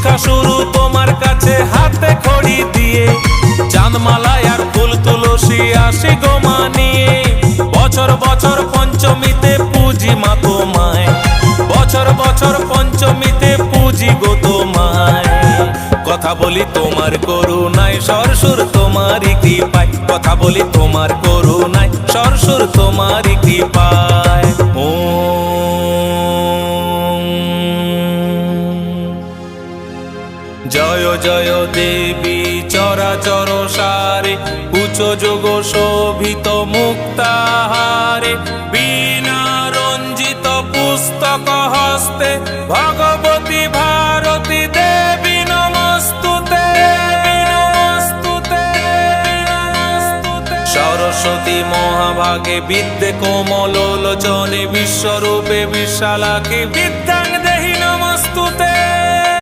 শিক্ষা শুরু তোমার কাছে হাতে খড়ি দিয়ে, চাঁদমালায় আর ফুল তুলসী আসি গো মা নিয়ে। বছর বছর পঞ্চমীতে পুজি মা তোমায়, বছর বছর পঞ্চমীতে পুজি গো তোমায়। কথা বলি তোমার করুণায়, সরসুর তোমারই কৃপায়। কথা বলি তোমার করুণায়, সরসুর তোমারই কৃপায়। জয় জয় দেবী চরাচর সারে, উচ্চ যোগ শোভিত মুক্তাহারে। বীণা রঞ্জিত পুস্তক হস্তে, ভগবতী ভারতী দেবী নমস্তুতে। সরস্বতী মহাভাগে বিদ্যে কোমল লোচনে, বিশ্বরূপে বিশালাকে বিদ্যাং দেহি নমস্তুতে।